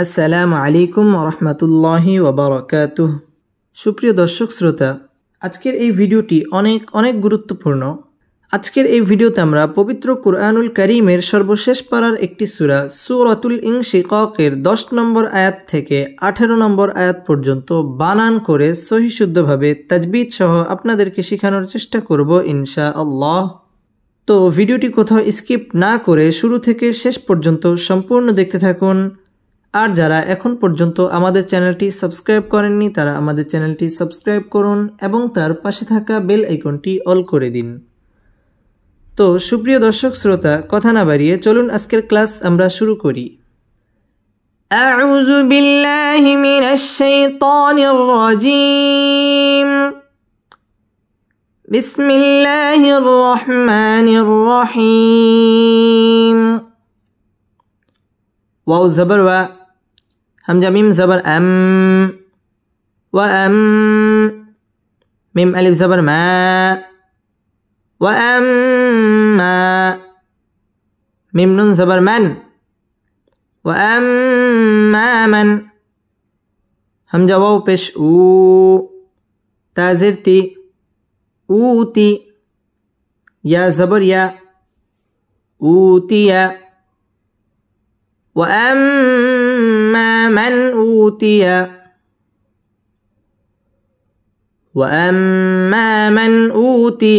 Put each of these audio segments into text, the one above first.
আসসালামু আলাইকুম ওয়া রাহমাতুল্লাহি ওয়া বারাকাতুহু। সুপ্রিয় দর্শক শ্রোতা, আজকের এই ভিডিওটি অনেক গুরুত্বপূর্ণ। আজকের এই ভিডিওতে আমরা পবিত্র কুরআনুল কারীমের সর্বশেষ পারার একটি সূরা সূরাতুল ইনশিকাকের 10 নম্বর আয়াত থেকে 18 নম্বর আয়াত পর্যন্ত বানান করে সহিহ শুদ্ধভাবে তাজবিদ সহ আপনাদেরকে শেখানোর চেষ্টা করব ইনশাআল্লাহ। তো ভিডিওটি কোথাও স্কিপ না করে শুরু থেকে শেষ পর্যন্ত সম্পূর্ণ দেখতে থাকুন। আর যারা এখন পর্যন্ত আমাদের চ্যানেলটি সাবস্ক্রাইব করেননি তারা আমাদের চ্যানেলটি সাবস্ক্রাইব করুন এবং তার পাশে থাকা বেল আইকনটি অল করে দিন। তো সুপ্রিয় দর্শক শ্রোতা, কথা না বাড়িয়ে চলুন আজকের ক্লাস আমরা শুরু করি। আউযু বিল্লাহি মিনাশ শাইতানির রাজীম। বিসমিল্লাহির রহমানির রহিম। ওয়াও জবর ওয়া, হামজা মিম জবর আম, ওয়া আম, মিম আলিফ জবর মা, ওয়া আম্মা, মিম নুন জবর মান, ওয়া আম্মা মান, হামজা ওয়াও পেশ উ, তাজির তি, উতি, ইয়া জবর ইয়া, উতিয়া, وأما من أوتي وأما من أوتي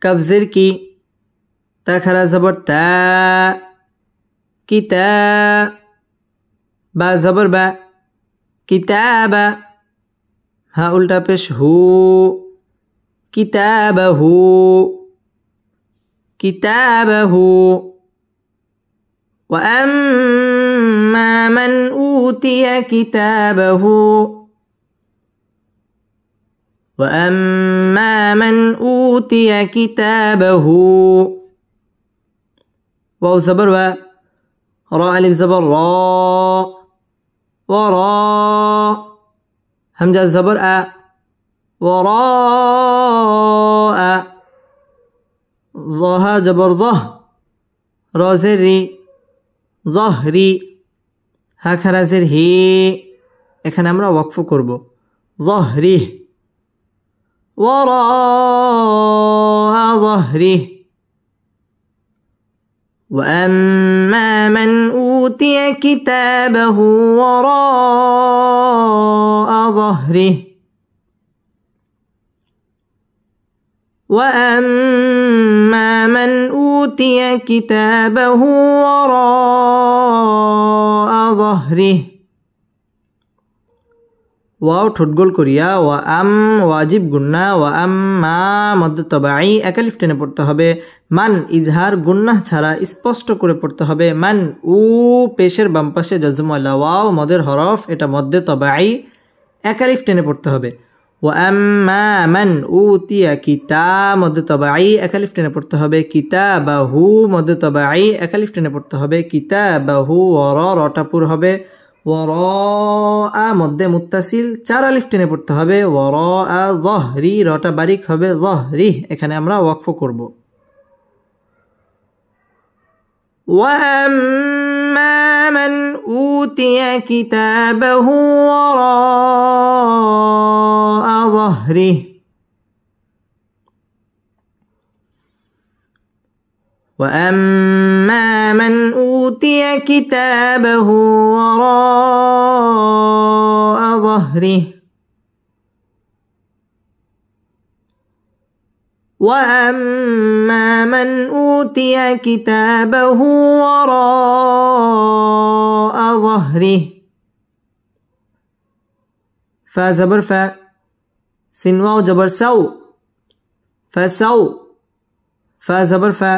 كف زر کی تا کھرا زبر تا کتا با زبر با کتاب ہا الٹا پیش ہو کتابہ کتابہ وأما من أوتي كتابه وأما من أوتي كتابه واو زبر و، را ألف زبر را، ورا، همزة زبر أ، وراء، ظها زبر ظه، را زر জহরি, হা খারাজের হে, এখানে আমরা ওয়াকফ করব জহরি, ওয়ারা জহরি। وأما من أوتي كتابه وراء ظهره وأما من أوتي كتابه وراء ظهره ওয়াও ঠোঁট গোল করিয়া ওয়া আম ওয়াজিব গুন্না ওয়া আম্মা মদ্দ তবাই একালিফ টেনে পড়তে হবে। মান ইজহার গুন্নাহ ছাড়া স্পষ্ট করে পড়তে হবে। মান উ পেশের বাম পাশে জজমওয়ালা ওয়াও মদের হরফ, এটা মদ্দে তবাই একালিফ টেনে পড়তে হবে। وأما من أوتي কিতা মদ্দে তবাই একালিফ টেনে পড়তে হবে। কিতাবাহু মদ্দে তবাই একালিফ টেনে পড়তে হবে। কিতাবাহু ওয়ারা রটা পুর হবে। ওয়ারা মদ্দে মুত্তাসিল 4 আলিফ টেনে পড়তে হবে। ওয়ারা জহরি রটা বারিক হবে জহরি, এখানে আমরা ওয়াকফ করব। وأما من أوتي كتابه وراء ظهره وأما من أوتي كتابه وراء ظهره وأما من أوتي كتابه وراء ظهره فا زبر فا، سين واو جبر سو، فسو، فا زبر فا،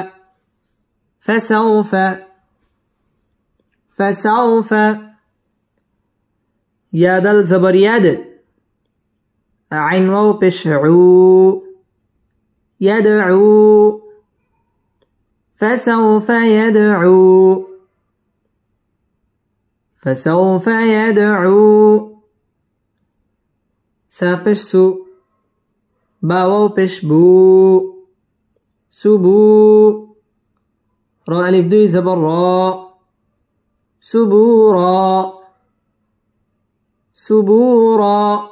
فسوف، فسوف، يا دل زبر يد، عين واو بشعو، يدعو، فسوف يدعو، فسوف يدعو، ساپش سو، باواو پیش بو، سبو، را الف دوی زبر را، سبورا سبورا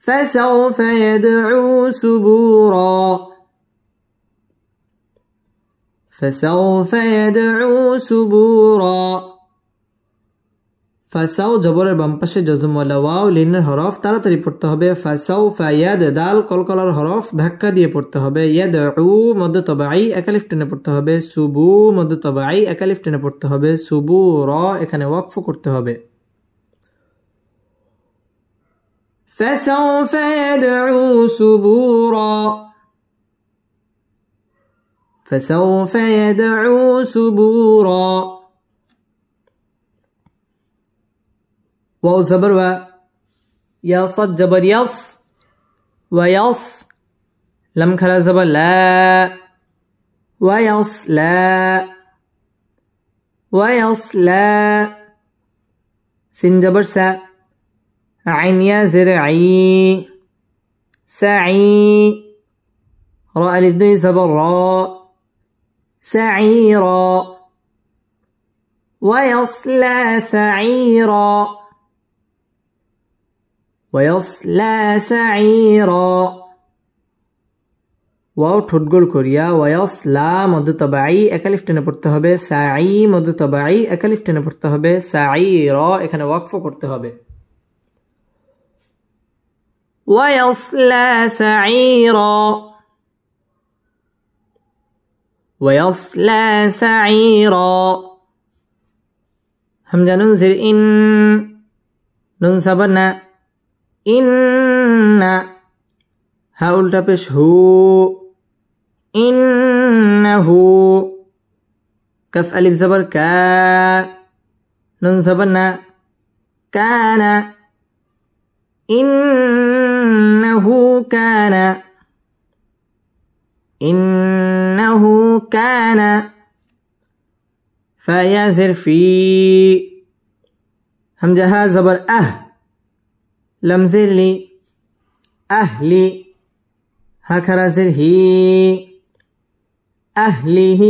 فسوف يدعو سبورا فسوف يدعو سبورا ফাসাও জবরের বাম পাশে জজমওয়ালা ওয়াও লিনের হরফ তাড়াতাড়ি পড়তে হবে। ফাসাউফা ইয়াদ দাল কলকলার হরফ ধাক্কা দিয়ে পড়তে হবে। ইয়াদউ মদ্দ তবাই একালিফ টেনে পড়তে হবে। সুবু মদ্দ তবাই একালিফ টেনে পড়তে হবে। সুবুর এখানে ওয়াকফ করতে হবে। ফাসাউফা ইয়াদউ সুবুরা ফাসাউফা ইয়াদউ সুবুরা واو زبر و يا صد جبر يص ويص لم خلا زبر لا ويص لا ويص لا سين جبر سا عين يا زرعي سعي راء الف دي زبر را سعيرا ويصلى سعيرا ويصلى سعيرا واو ঠোঁট গোল করিয়া ওয়াসলা মধ্য তবাই একালিফ টেনে পড়তে হবে। সাই মধ্য তবাই একালিফ টেনে পড়তে হবে। সাইর এখানে ওয়াকফ করতে হবে। ওয়াসলা সাইরা ওয়াসলা সাইরা হামজা নুন জির ইন নুন সাবার না إن ها উল্টা পেশ হু إنه كف ألف زبر كا نون زبرنا كان إنه كان إنه كان فيا زر في همزة زبر لمزر لي أهلي هكذا زر هي أهله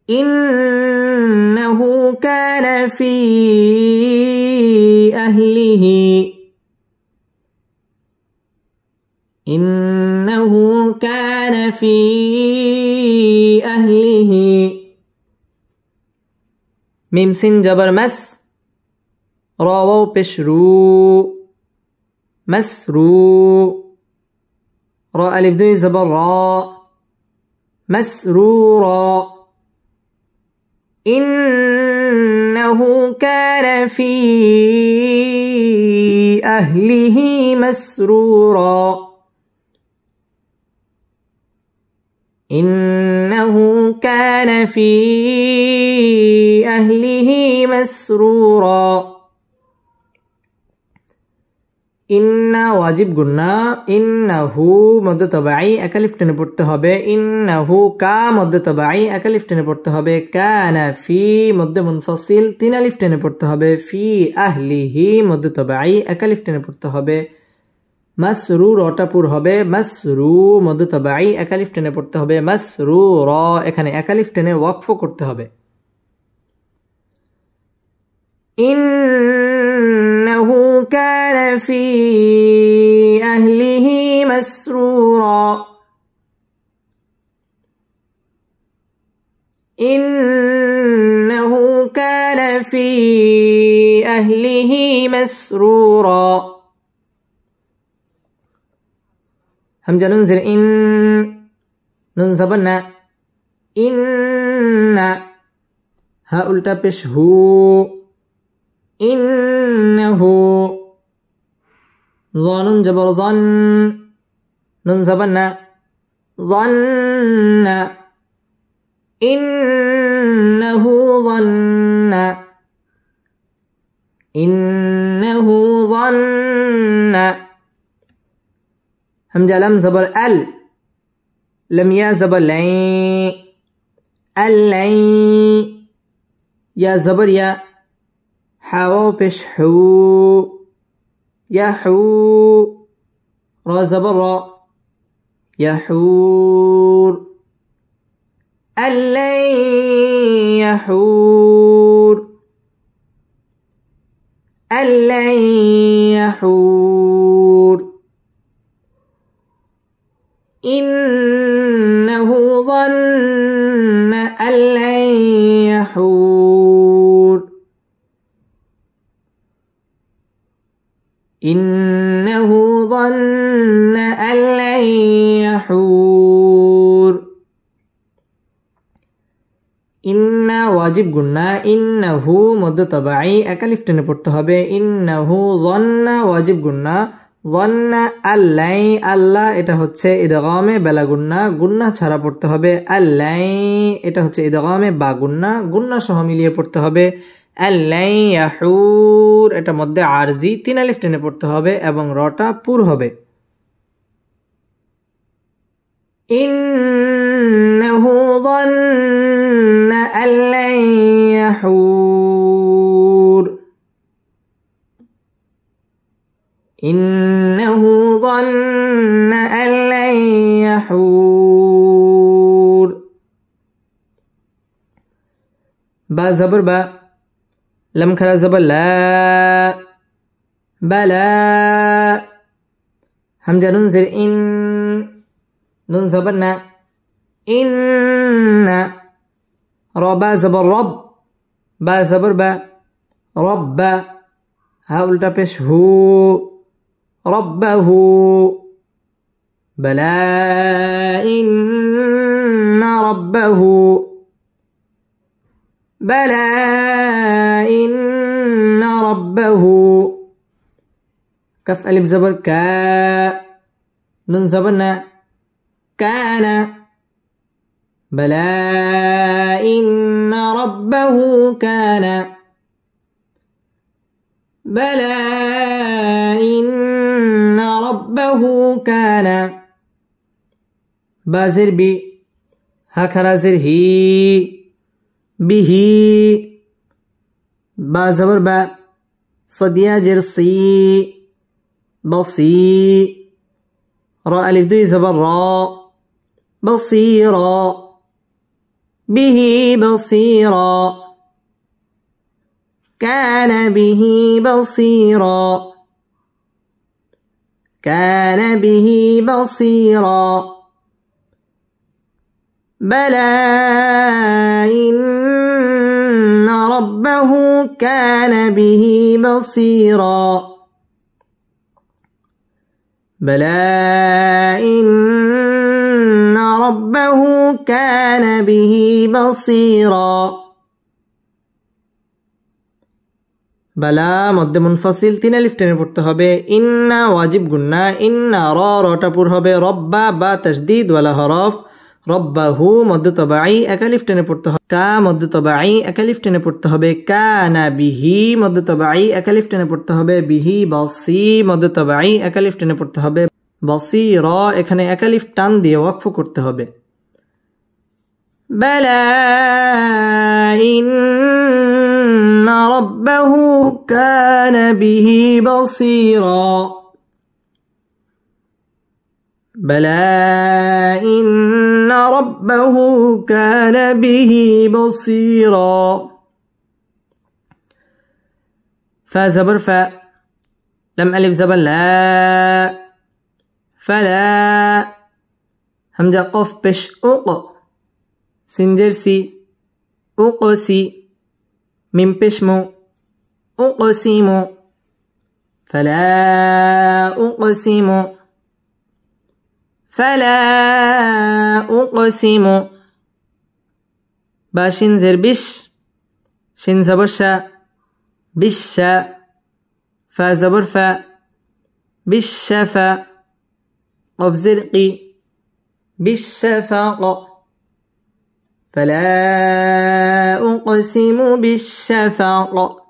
إنه كان في أهله إنه كان في أهله ميم سين جبر مس راو بشرو مسرو را ألف دو زبر را مسرورا إنه كان في أهله مسرورا إنه كان في أهله مسرورا ইন্না ওয়াজিব গুন্না ইন্নাহু মধ্য তবাই একালিফ টেনে পড়তে হবে। ইন্নাহু কা মধ্য তবাই একালিফ টেনে পড়তে হবে। কানা ফি মধ্য মুনফাসিল তিন আলিফ টেনে পড়তে হবে। ফি আহলিহি মধ্য তবাই একালিফ টেনে পড়তে হবে। মাসরু রটাপুর হবে। মাসরু মধ্য তবাই একালিফ টেনে পড়তে হবে। মাসরু র এখানে একালিফ টেনে ওয়াকফ করতে হবে। إنه كان في أهله مسرورا إنه كان في أهله مسرورا همزة ننزل إن ننزبنا إن ها ألتبش هو إنه ظن جبر ظن نون زبنا ظن إنه ظن إنه ظن همزة لم زبر ال لم يا زبر لين اللين يا زبر يا حاو بش حو يحو را زبر را يحور الليل يحور أن لن يحور إنه ظن أن لن يحور إنه ظن أن لن يحور ইন্না ওয়াজিব গুন্না ইন্নাহু মধ্য তবাই একালিফ টেনে পড়তে হবে ইন্নাহু যন্না ওয়াজিব গুন্না যন্না আল্লাই আল্লাহ এটা হচ্ছে ইদগামে বেলা গুন্না গুন্না ছাড়া পড়তে হবে আল্লাই এটা হচ্ছে ইদগামে বা গুন্না গুন্না সহ মিলিয়ে পড়তে হবে আল্লাই ইয়াহুর এটা মধ্যে আরজি তিন আলিফ টেনে পড়তে হবে এবং রটা পুর হবে ইন্নাহু যন্না أن لن يحور إنه ظن أن لن يحور با زبر با لم خرا زبر لا بلا همزة نون زر إن نون زبر نا إن ربا زبر رب با زبر با رب ها الٹا پیش هو ربه بلا إن ربه بلا إن ربه كف ألف زبر كا نون زبرنا كان بلى إن ربه كان بلى إن ربه كان بازر بي هكذا زر هي به بازبر با صديا جرسي بصي را ألف دوي زبر را بصيرا به بصيرا كان به بصيرا كان به بصيرا بلى إن ربه كان به بصيرا بلى إن ربه كان به بصيرا বালা মধ্যে মুনফাসিল তিন আলিফ টেনে পড়তে হবে ইন্না ওয়াজিব গুন্না ইন্না রটা পুর হবে রব্বা বা তাসদীদ ওয়ালা হরফ রব্বাহু মধ্য তবাই এক আলিফ টেনে পড়তে হবে কা মধ্য তবাই এক আলিফ টেনে পড়তে হবে কানা বিহি মধ্য তবাই এক আলিফ টেনে পড়তে হবে বিহি বসি মধ্য তবাই এক আলিফ টেনে পড়তে হবে বসি র এখানে এক আলিফ টান দিয়ে ওয়াকফ করতে হবে বালা إن ربه كان به بصيرا بلى إن ربه كان به بصيرا فا زبر فا لم ألف زبر لا فلا همزة قف بش أق سنجر سي أقسي من بشمو أقسم فلا أقسم فلا أقسم باشين زر بش شين زبر شا بش فا زبر فا بالشفا قف زرقي بالشفاق فلا أقسم بالشفق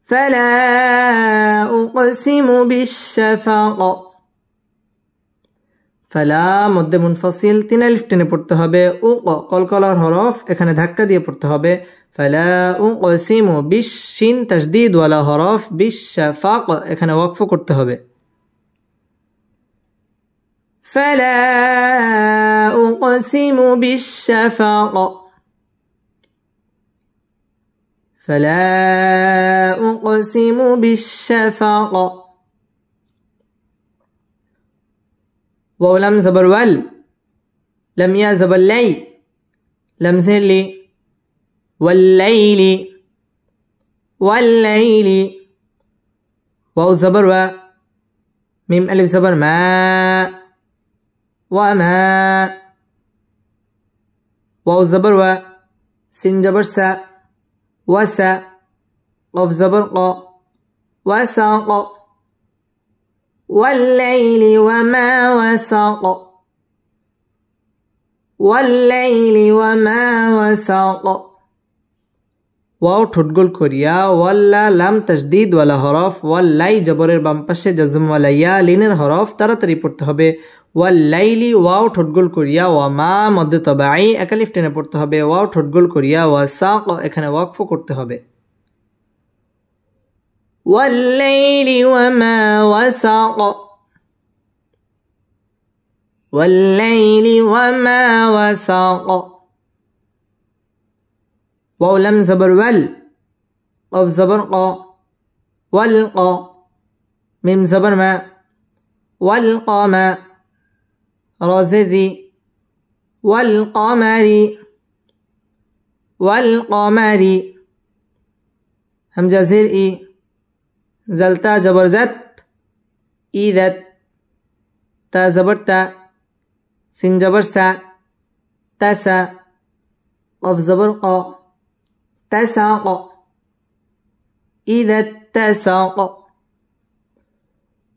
فلا أقسم بالشفق فلا মধ্যে মুনফাসিল তিন আলিফ টেনে পড়তে হবে কলকলার হরফ এখানে ধাক্কা দিয়ে পড়তে হবে فلا أقسم بالشين تشديد ولا হরফ بالشفق এখানে ওয়াকফ করতে হবে فلا أقسم بالشفق فلا أقسم بالشفق واو لام زبر وال لم يا زبر لي لم زر لي والليل والليل واو زبر و ميم ألف زبر ما وما واو زبر و سين زبر سا وسا قف زبر ق وساق والليل وما وساق والليل وما وساق واو ঠোঁটগোল করিয়া ওয়াল্লা লাম তাসদীদ ওয়ালা হরফ ওয়াল্লাই জবরের বাম পাশে জজম ওয়ালা ইয়া লিনের হরফ তাড়াতাড়ি পড়তে হবে ওয়াল্লাইলি ওয়াও ঠোঁটগোল করিয়া ওয়া মা মধ্যে তবাই একালিফ টেনে পড়তে হবে ওয়াও ঠোঁটগোল করিয়া ওয়া সাক এখানে ওয়াকফ করতে হবে ওয়াল্লাইলি ওয়া মা ওয়াসাক ওয়াল্লাইলি ওয়া মা ওয়াসাক واو لم زبر وال قف زبر ق والق ميم زبر ما والقما را زري والقمر والقمر همزة زر إي زلتا جبر زت إذت تا زبر تا سين جبر سا تسا قف زبر ق تساق إذا اتساق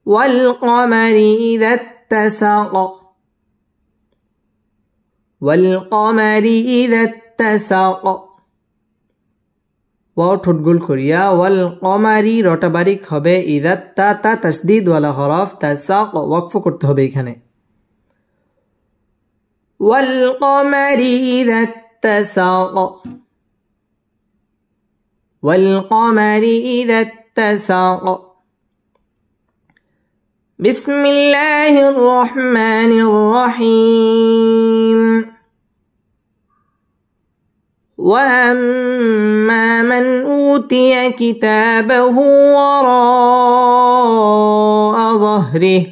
والقمر إذا اتساق والقمر إذا اتساق واو ঠোঁটগোল করিয়া ওয়াল কমারি রটা বারিক হবে ইদা তা তা তাসদীদ ওয়ালা হরফ তাসাক ওয়াকফ করতে হবে এখানে ওয়াল কমারি ইদা اتساق والقمر إذا اتساق بسم الله الرحمن الرحيم وأما من أوتي كتابه وراء ظهره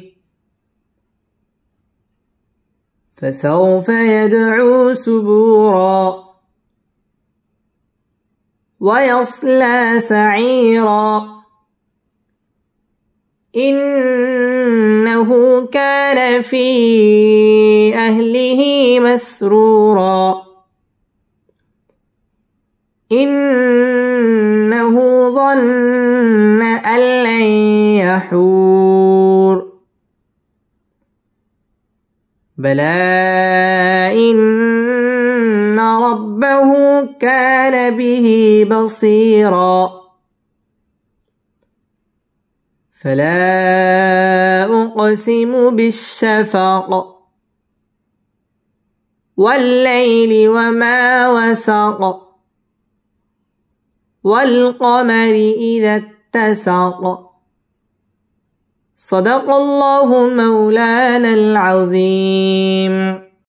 فسوف يدعو سبورا ويصلى سعيرا إنه كان في أهله مسرورا إنه ظن أن لن يحور بلى إن ربه كان به بصيرا فلا أقسم بالشفق والليل وما وسق والقمر إذا اتسق صدق الله مولانا العظيم